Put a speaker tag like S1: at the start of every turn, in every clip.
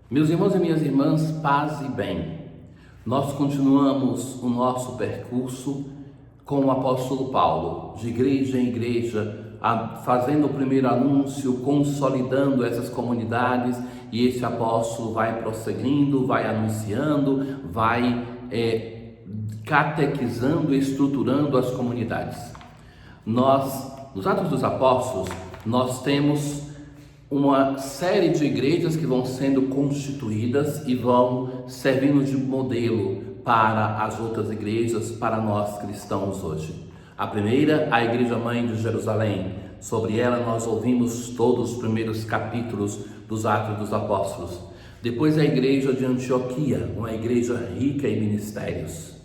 S1: Meus irmãos e minhas irmãs, paz e bem. Nós continuamos o nosso percurso com o apóstolo Paulo, de igreja em igreja, fazendo o primeiro anúncio, consolidando essas comunidades, e esse apóstolo vai prosseguindo, vai anunciando, vai catequizando, estruturando as comunidades. Nos Atos dos Apóstolos, nós temos uma série de igrejas que vão sendo constituídas e vão servindo de modelo para as outras igrejas, para nós cristãos hoje. A primeira, a Igreja Mãe de Jerusalém. Sobre ela nós ouvimos todos os primeiros capítulos dos Atos dos Apóstolos. Depois a Igreja de Antioquia, uma igreja rica em ministérios.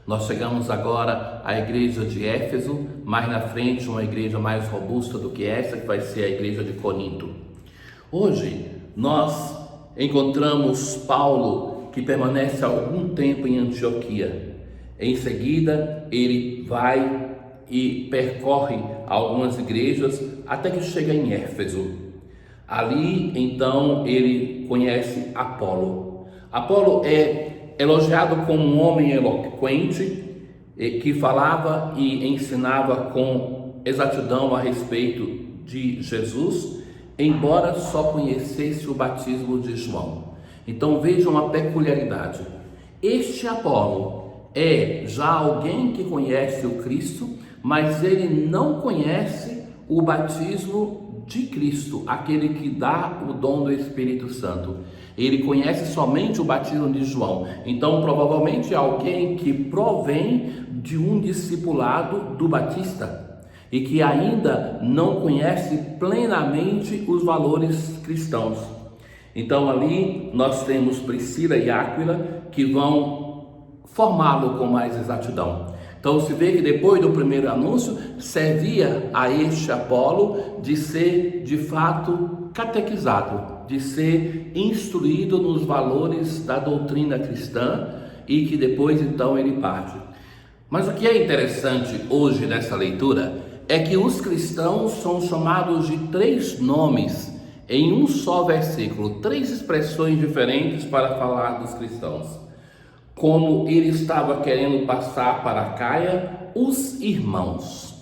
S1: Nós chegamos agora à igreja de Éfeso, mais na frente uma igreja mais robusta do que essa, que vai ser a igreja de Corinto. Hoje nós encontramos Paulo, que permanece algum tempo em Antioquia. Em seguida ele vai e percorre algumas igrejas até que chega em Éfeso. Ali então ele conhece Apolo. Apolo é elogiado como um homem eloquente, que falava e ensinava com exatidão a respeito de Jesus, embora só conhecesse o batismo de João. Então vejam a peculiaridade. Este Apolo é já alguém que conhece o Cristo, mas ele não conhece o batismo de Cristo, aquele que dá o dom do Espírito Santo. Ele conhece somente o batismo de João. Então provavelmente é alguém que provém de um discipulado do Batista e que ainda não conhece plenamente os valores cristãos. Então ali nós temos Priscila e Áquila que vão formá-lo com mais exatidão. Então se vê que depois do primeiro anúncio servia a este Apolo de ser de fato catequizado, de ser instruído nos valores da doutrina cristã, e que depois então ele parte. Mas o que é interessante hoje nessa leitura é que os cristãos são chamados de 3 nomes em um só versículo, 3 expressões diferentes para falar dos cristãos. Como ele estava querendo passar para Acaia, os irmãos.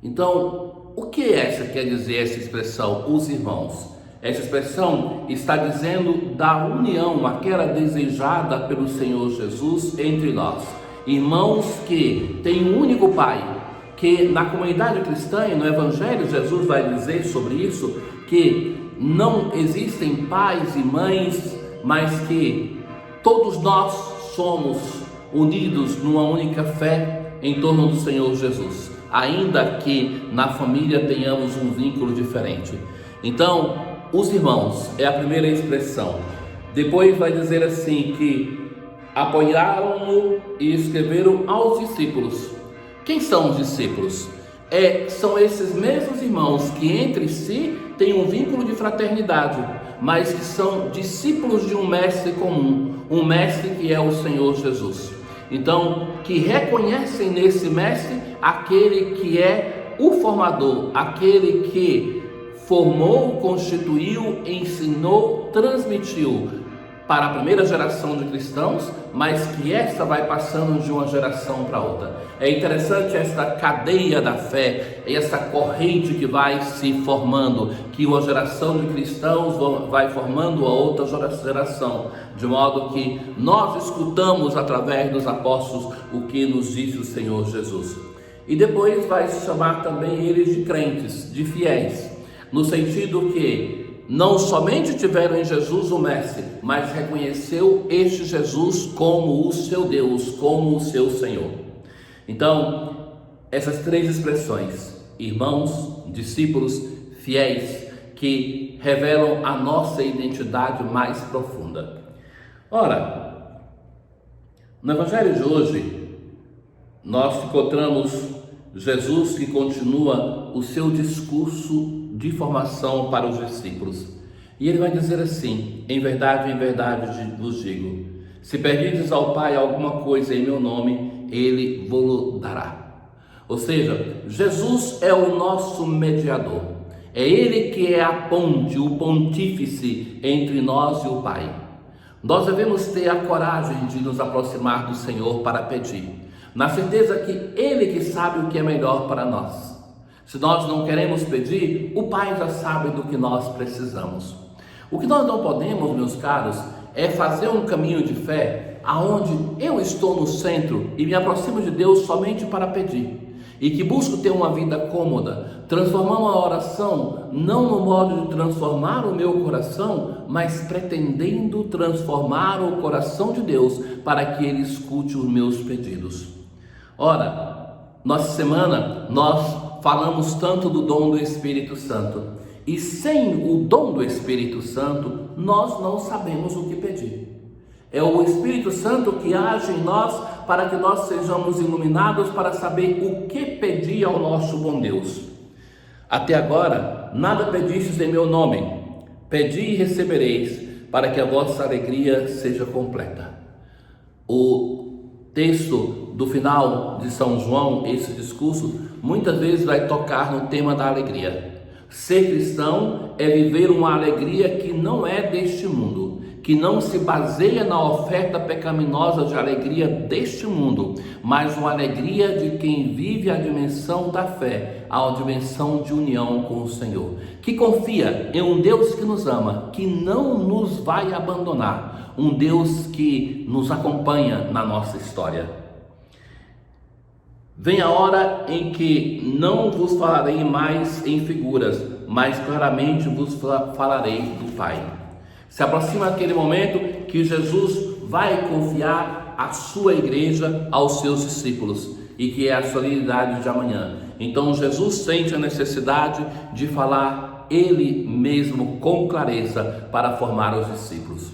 S1: Então, o que quer dizer essa expressão, os irmãos? Essa expressão está dizendo da união, aquela desejada pelo Senhor Jesus entre nós. Irmãos que têm um único Pai, que na comunidade cristã e no Evangelho Jesus vai dizer sobre isso, que não existem pais e mães, mas que todos nós somos unidos numa única fé em torno do Senhor Jesus, ainda que na família tenhamos um vínculo diferente. Então, os irmãos é a primeira expressão. Depois vai dizer assim que apoiaram-no e escreveram aos discípulos. Quem são os discípulos? São esses mesmos irmãos que entre si têm um vínculo de fraternidade, mas que são discípulos de um mestre comum, um mestre que é o Senhor Jesus. Então, que reconhecem nesse mestre aquele que é o formador, aquele que formou, constituiu, ensinou, transmitiu para a primeira geração de cristãos, mas que esta vai passando de uma geração para outra. É interessante esta cadeia da fé, essa corrente que vai se formando, que uma geração de cristãos vai formando a outra geração, de modo que nós escutamos através dos apóstolos o que nos disse o Senhor Jesus. E depois vai se chamar também eles de crentes, de fiéis, no sentido que não somente tiveram em Jesus o Mestre, mas reconheceu este Jesus como o seu Deus, como o seu Senhor. Então, essas 3 expressões, irmãos, discípulos, fiéis, que revelam a nossa identidade mais profunda. Ora, no Evangelho de hoje, nós encontramos Jesus que continua o seu discurso de formação para os discípulos. E ele vai dizer assim: em verdade vos digo, se pedirdes ao Pai alguma coisa em meu nome, ele vos dará. Ou seja, Jesus é o nosso mediador. É ele que é a ponte, o pontífice entre nós e o Pai. Nós devemos ter a coragem de nos aproximar do Senhor para pedir, na certeza que Ele que sabe o que é melhor para nós. Se nós não queremos pedir, o Pai já sabe do que nós precisamos. O que nós não podemos, meus caros, é fazer um caminho de fé aonde eu estou no centro e me aproximo de Deus somente para pedir, e que busco ter uma vida cômoda, transformando a oração não no modo de transformar o meu coração, mas pretendendo transformar o coração de Deus para que Ele escute os meus pedidos. Ora, nossa semana nós falamos tanto do dom do Espírito Santo, e sem o dom do Espírito Santo nós não sabemos o que pedir. É o Espírito Santo que age em nós para que nós sejamos iluminados para saber o que pedir ao nosso bom Deus. Até agora, nada pedistes em meu nome. Pedi e recebereis, para que a vossa alegria seja completa. O texto do final de São João, esse discurso, muitas vezes vai tocar no tema da alegria. Ser cristão é viver uma alegria que não é deste mundo, que não se baseia na oferta pecaminosa de alegria deste mundo, mas uma alegria de quem vive a dimensão da fé, a dimensão de união com o Senhor, que confia em um Deus que nos ama, que não nos vai abandonar, um Deus que nos acompanha na nossa história. Vem a hora em que não vos falarei mais em figuras, mas claramente vos falarei do Pai. Se aproxima aquele momento que Jesus vai confiar a sua igreja aos seus discípulos, e que é a solenidade de amanhã. Então Jesus sente a necessidade de falar Ele mesmo com clareza para formar os discípulos.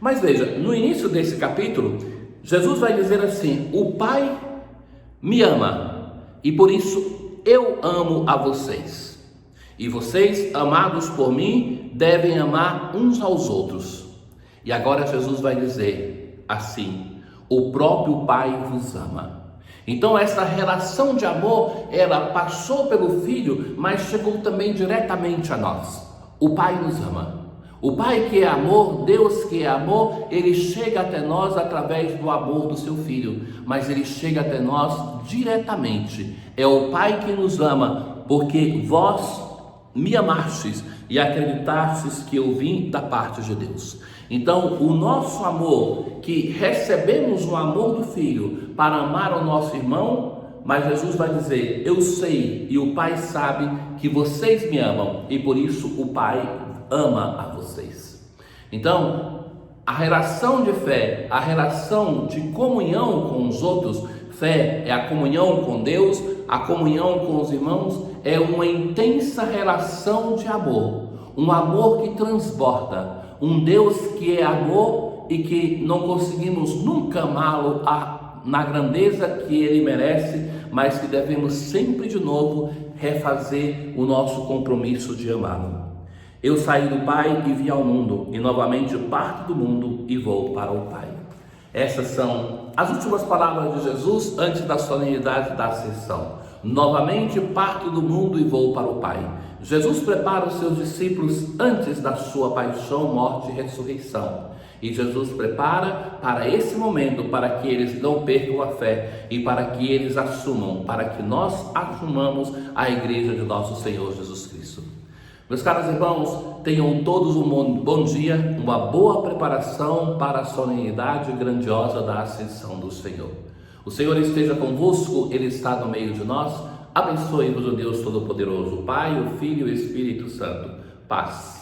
S1: Mas veja, no início desse capítulo, Jesus vai dizer assim: o Pai me ama e por isso eu amo a vocês. E vocês, amados por mim, devem amar uns aos outros. E agora Jesus vai dizer assim: o próprio Pai vos ama. Então essa relação de amor, ela passou pelo Filho, mas chegou também diretamente a nós. O Pai nos ama. O Pai que é amor, Deus que é amor, Ele chega até nós através do amor do seu Filho, mas Ele chega até nós diretamente. É o Pai que nos ama, porque vós me amastes e acreditastes que eu vim da parte de Deus. Então o nosso amor, que recebemos o amor do Filho para amar o nosso irmão, mas Jesus vai dizer: eu sei e o Pai sabe que vocês me amam e por isso o Pai ama a vocês. Então a relação de fé, a relação de comunhão com os outros, fé é a comunhão com Deus, a comunhão com os irmãos, é uma intensa relação de amor, um amor que transborda, um Deus que é amor e que não conseguimos nunca amá-lo na grandeza que Ele merece, mas que devemos sempre de novo refazer o nosso compromisso de amá-lo. Eu saí do Pai e vim ao mundo, e novamente parto do mundo e vou para o Pai. Essas são as últimas palavras de Jesus antes da solenidade da Ascensão. Novamente parto do mundo e vou para o Pai. Jesus prepara os seus discípulos antes da sua paixão, morte e ressurreição. E Jesus prepara para esse momento, para que eles não percam a fé e para que eles assumam, para que nós assumamos a igreja de nosso Senhor Jesus Cristo. Meus caros irmãos, tenham todos um bom dia, uma boa preparação para a solenidade grandiosa da Ascensão do Senhor. O Senhor esteja convosco, Ele está no meio de nós. Abençoe-vos o Deus Todo-Poderoso, o Pai, o Filho e o Espírito Santo. Paz.